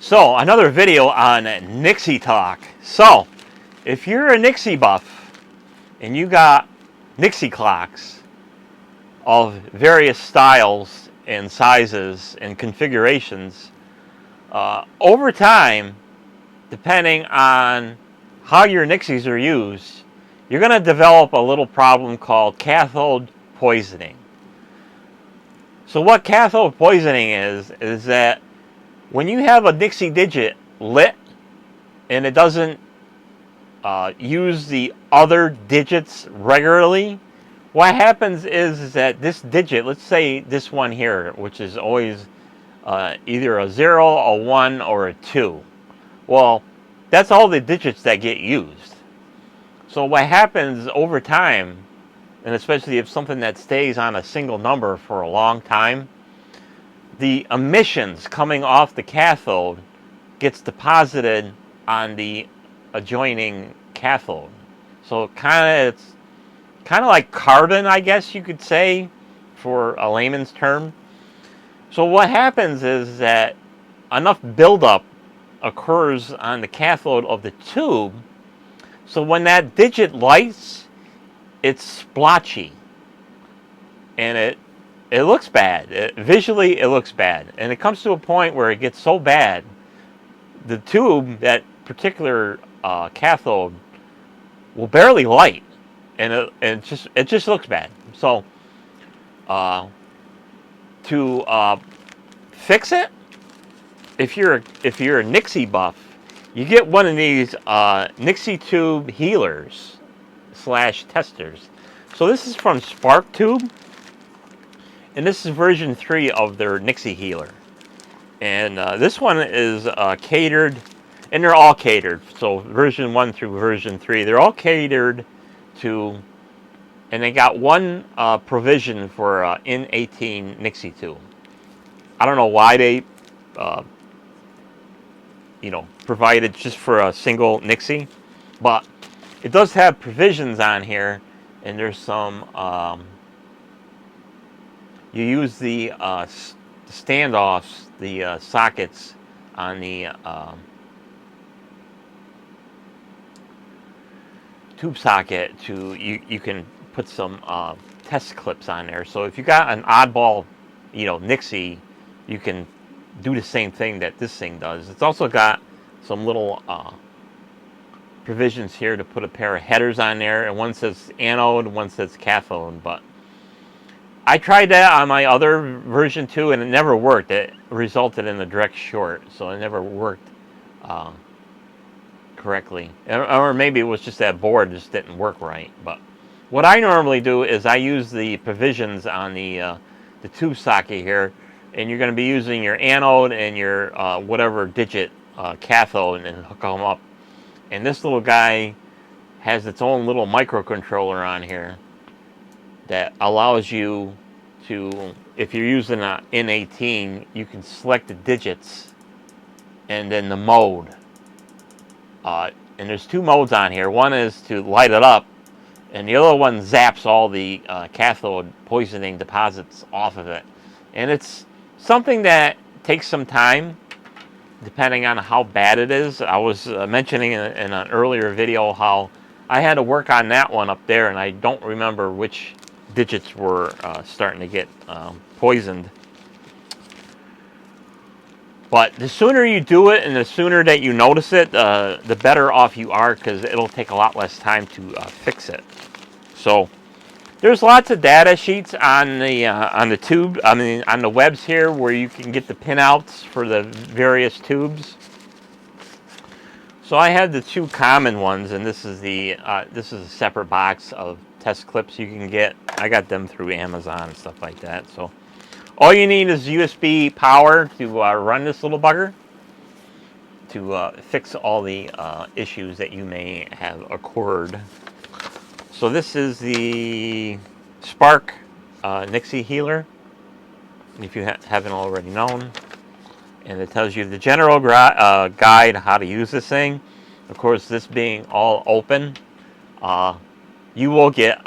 So, another video on Nixie talk. So, if you're a Nixie buff and you got Nixie clocks of various styles and sizes and configurations, over time, depending on how your Nixies are used, you're going to develop a little problem called cathode poisoning. So what cathode poisoning is that when you have a Nixie digit lit and it doesn't use the other digits regularly, what happens is that this digit, let's say this one here, which is always either a 0, a 1, or a 2. Well, that's all the digits that get used. So what happens over time, and especially if something that stays on a single number for a long time, the emissions coming off the cathode gets deposited on the adjoining cathode. So it's kind of like carbon, I guess you could say, for a layman's term. So what happens is that enough buildup occurs on the cathode of the tube, so when that digit lights, it's splotchy, and it looks bad. Visually, it looks bad, and it comes to a point where it gets so bad, the tube, that particular cathode, will barely light, and it just looks bad. So, to fix it, if you're a Nixie buff, you get one of these Nixie tube healers / testers. So this is from Spark Tube, and this is version 3 of their Nixie healer. And this one is catered, and they're all catered. So version 1 through version 3, they're all catered to, and they got one provision for N18 Nixie tube. I don't know why they provided just for a single Nixie, but it does have provisions on here, and there's some you use the standoffs, the sockets on the tube socket to you can put some test clips on there. So if you got an oddball Nixie, you can do the same thing that this thing does. It's also got some little provisions here to put a pair of headers on there, and one says anode, one says cathode. But I tried that on my other version 2, and it never worked. It resulted in a direct short, so it never worked correctly. Or maybe it was just that board just didn't work right. But what I normally do is I use the provisions on the tube socket here, and you're going to be using your anode and your whatever digit cathode, and hook them up. And this little guy has its own little microcontroller on here that allows you to, if you're using an N18, you can select the digits and then the mode. And there's 2 modes on here. One is to light it up, and the other one zaps all the cathode poisoning deposits off of it. And it's something that takes some time, depending on how bad it is. I was mentioning in an earlier video how I had to work on that one up there, and I don't remember which digits were starting to get poisoned. But the sooner you do it and the sooner that you notice it, the better off you are, because it'll take a lot less time to fix it. So there's lots of data sheets on the tube, on the webs here, where you can get the pinouts for the various tubes. So I have the 2 common ones, and this is a separate box of test clips you can get. I got them through Amazon and stuff like that. So all you need is USB power to run this little bugger, to fix all the issues that you may have occurred. So this is the Spark Nixie healer, if you haven't already known. And it tells you the general guide how to use this thing. Of course, this being all open, you will get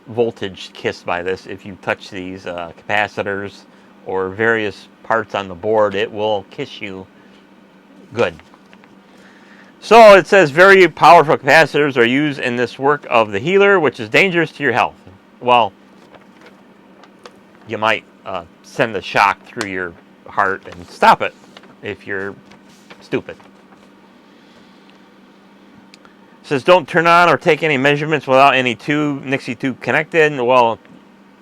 voltage kissed by this. If you touch these capacitors or various parts on the board, it will kiss you Good. So it says very powerful capacitors are used in this work of the healer, which is dangerous to your health. Well, you might send a shock through your heart and stop it if you're stupid. It says don't turn on or take any measurements without any Nixie tube connected. Well,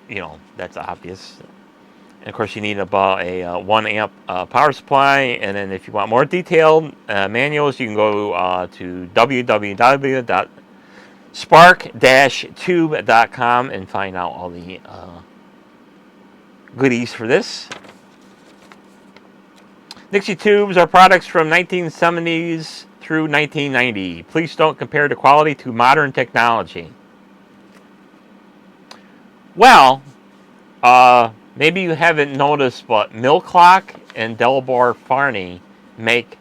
you know, that's obvious. And of course, you need about a 1 amp power supply. And then if you want more detailed manuals, you can go to www.spark-tube.com and find out all the goodies for this. Nixie tubes are products from 1970s through 1990. Please don't compare the quality to modern technology. Well, maybe you haven't noticed, but Milclock and Delbor Farney make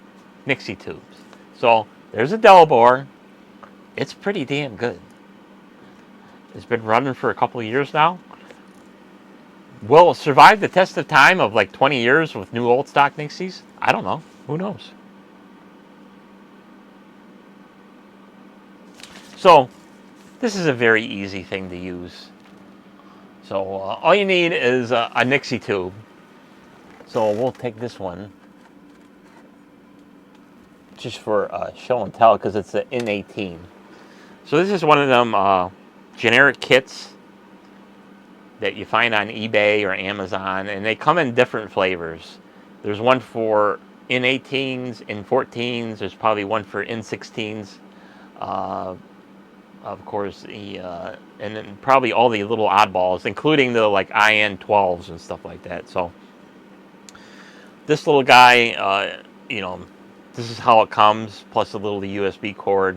Nixie tubes. So there's a Delbor. It's pretty damn good. It's been running for a couple of years now. Will it survive the test of time of like 20 years with new old stock Nixies? I don't know. Who knows? So this is a very easy thing to use. So all you need is a Nixie tube. So we'll take this one just for show and tell because it's an N18. So this is one of them generic kits that you find on eBay or Amazon, and they come in different flavors. There's one for N18s, N14s. There's probably one for N16s. Of course, and then probably all the little oddballs, including the like IN12s and stuff like that. So this little guy, you know, this is how it comes, plus a little USB cord,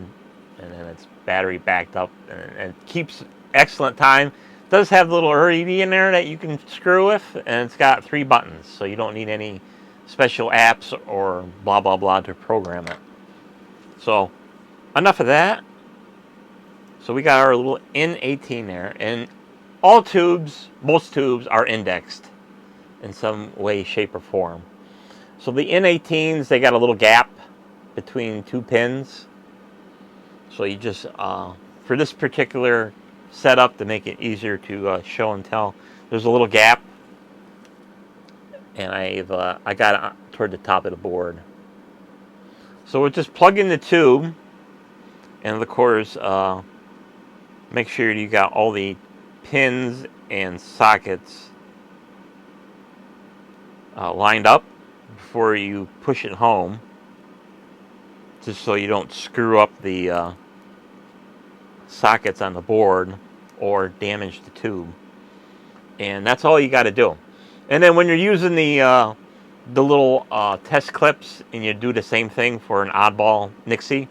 and then it's battery backed up, and it keeps excellent time. It does have a little LED in there that you can screw with, and it's got 3 buttons, so you don't need any special apps or blah blah blah to program it. So enough of that. So we got our little N18 there, and all tubes, most tubes are indexed in some way, shape, or form. So the N18s, they got a little gap between 2 pins. So you just, for this particular setup, to make it easier to show and tell, there's a little gap, and I got it toward the top of the board. So we'll just plug in the tube, and of course, make sure you got all the pins and sockets lined up before you push it home, just so you don't screw up the sockets on the board or damage the tube. And that's all you got to do. And then when you're using the little test clips, and you do the same thing for an oddball Nixie,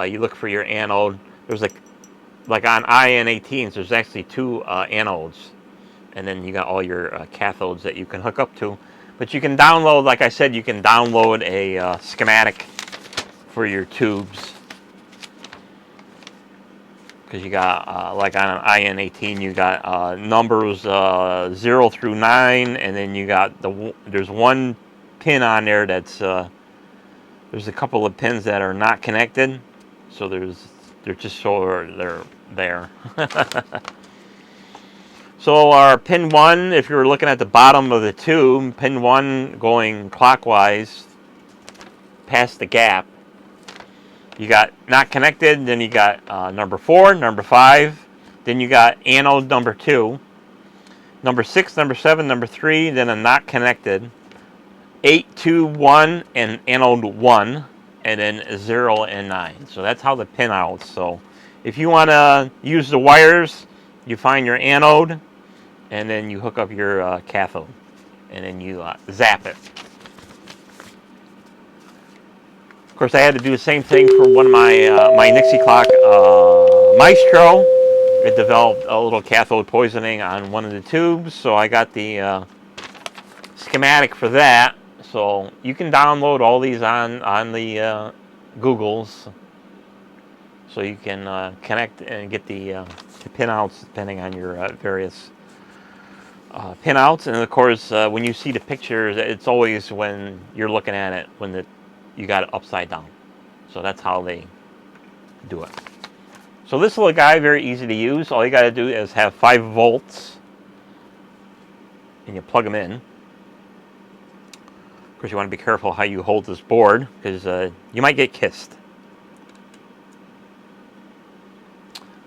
you look for your anode. There's like on IN18s, there's actually 2 anodes, and then you got all your cathodes that you can hook up to. But you can download, like I said, you can download a schematic for your tubes, because you got like on an IN18, you got numbers 0 through 9, and then you got there's one pin on there that's there's a couple of pins that are not connected, so they're just so they're there. So our pin 1, if you're looking at the bottom of the tube, pin 1 going clockwise past the gap, you got not connected, then you got number 4, number 5, then you got anode number 2, number 6, number 7, number 3, then a not connected, 8, 2, 1, and anode 1, and then 0 and 9. So that's how the pin outs. So if you want to use the wires, you find your anode, and then you hook up your cathode, and then you zap it. Of course, I had to do the same thing for one of my Nixie clock Maestro. It developed a little cathode poisoning on one of the tubes, so I got the schematic for that. So you can download all these on the Googles, so you can connect and get the pinouts depending on your various pinouts. And of course, when you see the pictures, it's always when you're looking at it when the you got it upside down. So that's how they do it. So this little guy, very easy to use. All you got to do is have 5 volts, and you plug them in. Of course, you want to be careful how you hold this board, because you might get kissed.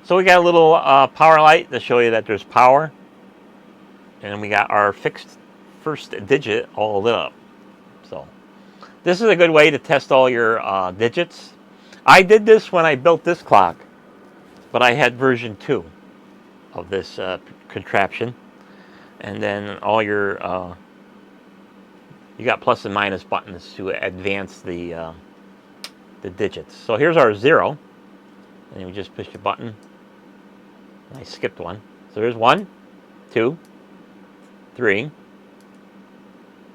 So we got a little power light to show you that there's power. And we got our fixed first digit all lit up. So this is a good way to test all your digits. I did this when I built this clock, but I had version 2 of this contraption. And then all your, you got plus and minus buttons to advance the digits. So here's our 0. And we just push the button. I skipped one. So there's 1, 2, 3,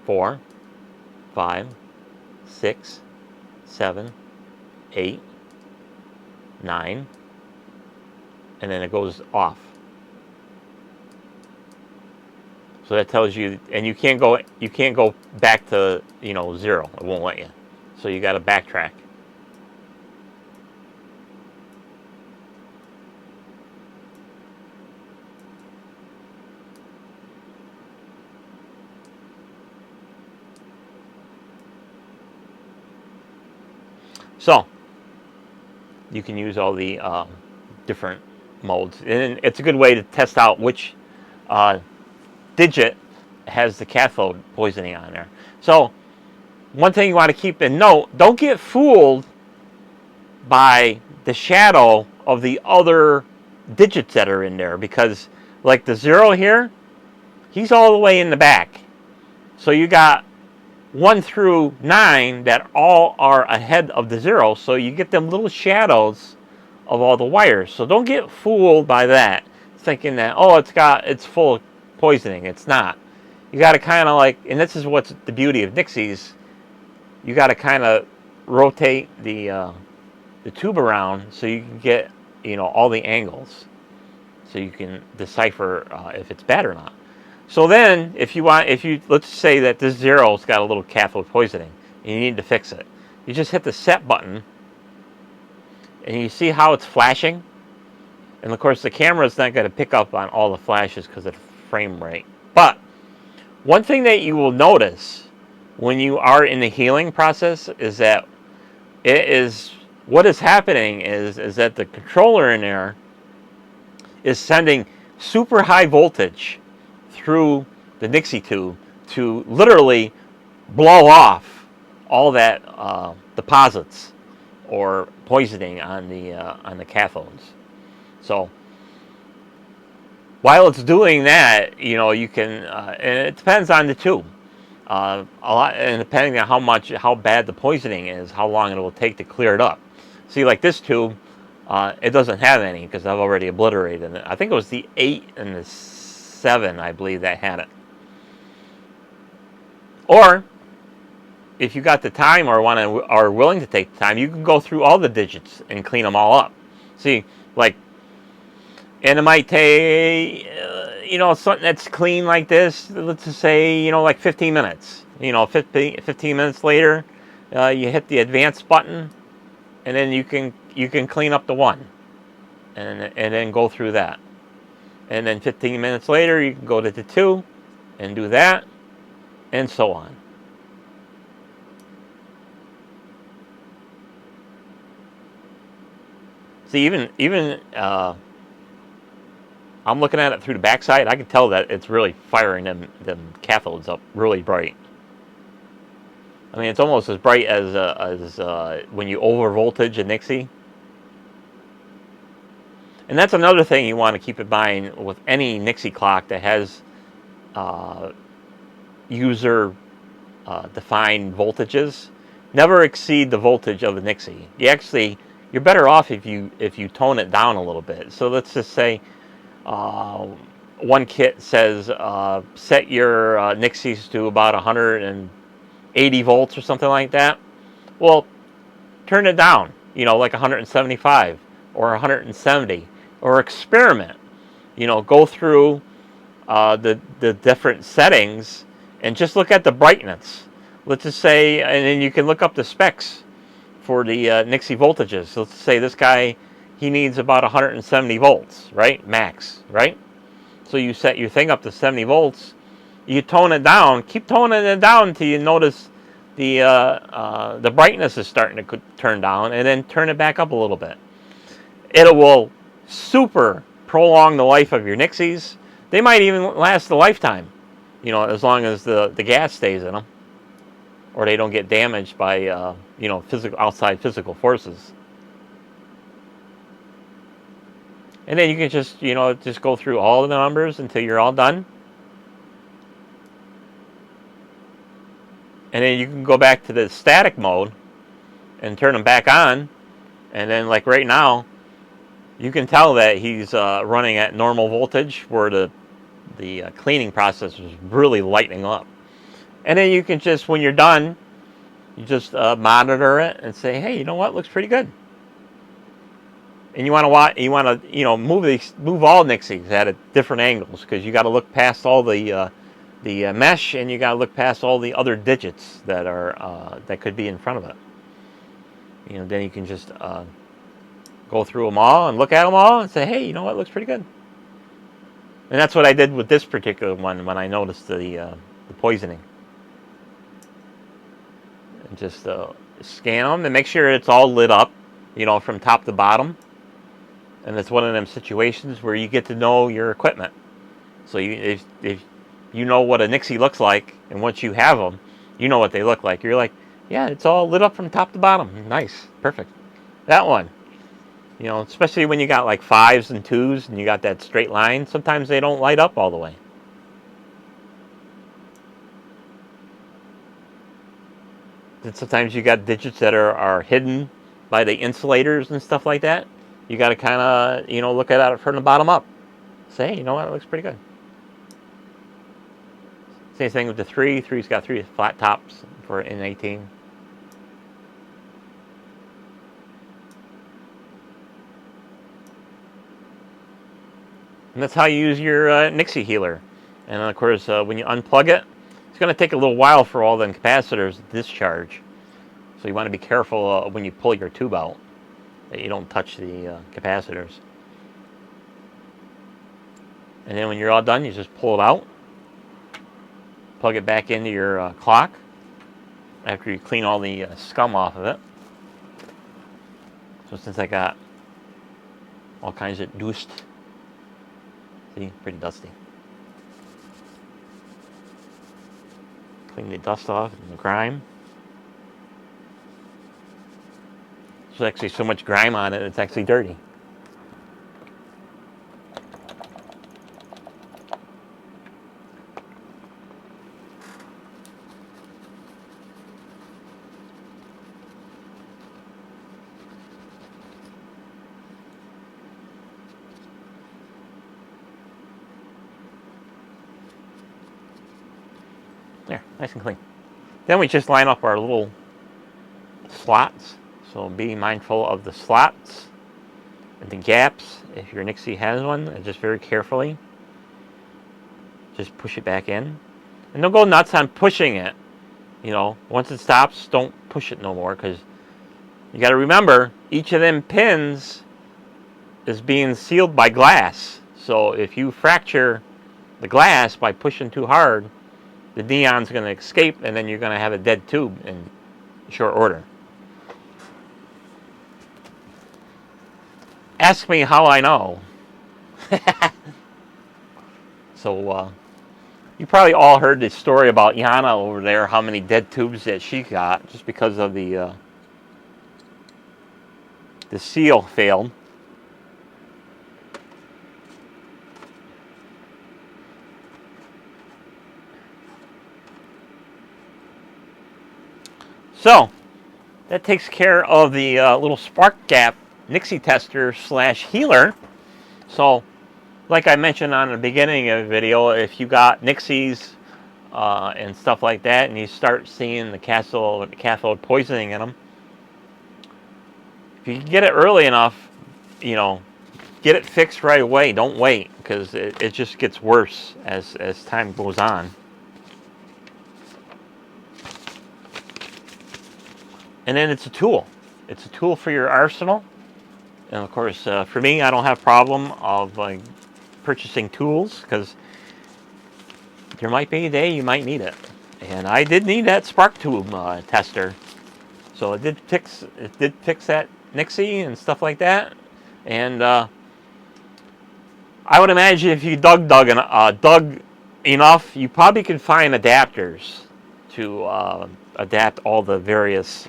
4, 5, 6, 7, 8, 9, and then it goes off. So that tells you, and you can't go back to 0. It won't let you. So you got to backtrack. So you can use all the different modes, and it's a good way to test out which digit has the cathode poisoning on there. So one thing you want to keep in note, don't get fooled by the shadow of the other digits that are in there, because like the 0 here, he's all the way in the back. So you got 1 through 9 that all are ahead of the 0, so you get them little shadows of all the wires. So don't get fooled by that, thinking that, oh, it's full of poisoning. It's not. You got to kind of like, and this is what's the beauty of Nixies, you got to kind of rotate the tube around so you can get all the angles, so you can decipher if it's bad or not. So then, if you let's say that this 0's got a little cathode poisoning, and you need to fix it, you just hit the set button, and you see how it's flashing. And of course, the camera's not going to pick up on all the flashes because of the frame rate. But one thing that you will notice when you are in the healing process is that what is happening is that the controller in there is sending super high voltage through the Nixie tube to literally blow off all that deposits or poisoning on the cathodes. So while it's doing that, you can, and it depends on the tube. A lot, and depending on how bad the poisoning is, how long it will take to clear it up. See, like this tube, it doesn't have any because I've already obliterated it. I think it was the 8 and the 7, I believe, that had it. Or if you got the time or are willing to take the time, you can go through all the digits and clean them all up. See, like, and it might take something that's clean like this, let's just say like 15 minutes. 15 minutes later, you hit the advanced button, and then you can clean up the 1, and then go through that. And then 15 minutes later, you can go to the 2 and do that, and so on. See, even I'm looking at it through the backside. I can tell that it's really firing them cathodes up really bright. I mean, it's almost as bright as when you over voltage a Nixie. And that's another thing you want to keep in mind with any Nixie clock that has user defined voltages. Never exceed the voltage of the Nixie. You're better off if you tone it down a little bit. So let's just say one kit says set your Nixies to about 180 volts or something like that. Well, turn it down, like 175 or 170, or experiment. Go through the different settings and just look at the brightness. let's just say, and then you can look up the specs for the Nixie voltages. So let's say this guy, he needs about 170 volts, right? Max, right? So you set your thing up to 70 volts. You tone it down. Keep toning it down until you notice the brightness is starting to turn down, and then turn it back up a little bit. It will super prolong the life of your Nixies. They might even last a lifetime, as long as the gas stays in them, or they don't get damaged by outside physical forces. And then you can just go through all the numbers until you're all done. And then you can go back to the static mode and turn them back on. And then, like right now, you can tell that he's running at normal voltage, where the cleaning process is really lightening up. And then you can just, when you're done, you just monitor it and say, hey, you know what, looks pretty good. And you want to move all Nixies at different angles, because you got to look past all the mesh, and you got to look past all the other digits that are that could be in front of it. Then you can just go through them all and look at them all and say, hey, you know what, looks pretty good. And that's what I did with this particular one when I noticed the poisoning. And just scan them and make sure it's all lit up, from top to bottom. And it's one of them situations where you get to know your equipment. So if you know what a Nixie looks like, and once you have them, you know what they look like. You're like, yeah, it's all lit up from top to bottom. Nice, perfect. That one. Especially when you got like 5s and 2s and you got that straight line, sometimes they don't light up all the way. And sometimes you got digits that are hidden by the insulators and stuff like that. You got to kind of, look at it from the bottom up. Say, hey, you know what, it looks pretty good. Same thing with the 3. 3's got 3 flat tops for an 18. And that's how you use your Nixie healer. And of course, when you unplug it, it's going to take a little while for all the capacitors to discharge. So you want to be careful when you pull your tube out, that you don't touch the capacitors. And then when you're all done, you just pull it out, plug it back into your clock after you clean all the scum off of it. So since I got all kinds of dust, see, pretty dusty. Clean the dust off and the grime. There's actually so much grime on it, it's actually dirty. There, nice and clean. Then we just line up our little slots. So be mindful of the slots and the gaps. If your Nixie has one, and just very carefully, just push it back in. And don't go nuts on pushing it. Once it stops, don't push it no more, because you got to remember, each of them pins is being sealed by glass. So if you fracture the glass by pushing too hard, the neon's going to escape, and then you're going to have a dead tube in short order. Ask me how I know. So, you probably all heard the story about Yana over there, how many dead tubes that she got, just because of the seal failed. So, that takes care of the little spark gap Nixie tester / healer. So, like I mentioned on the beginning of the video, if you got Nixies and stuff like that, and you start seeing the cathode poisoning in them, if you can get it early enough, get it fixed right away. Don't wait, because it just gets worse as time goes on. and then it's a tool. It's a tool for your arsenal. And of course, for me, I don't have a problem of purchasing tools, because there might be a day you might need it. And I did need that spark tube tester. So it did fix that Nixie and stuff like that. And I would imagine if you dug enough, you probably could find adapters to adapt all the various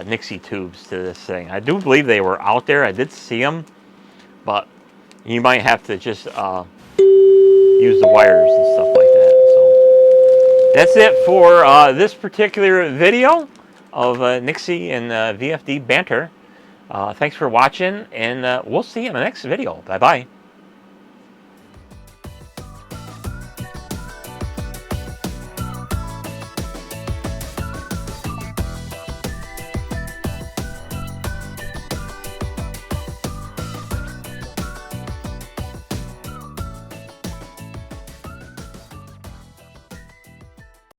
Nixie tubes to this thing. I do believe they were out there. I did see them, but you might have to just use the wires and stuff like that. So that's it for this particular video of Nixie and VFD banter. Thanks for watching, and we'll see you in the next video. Bye bye.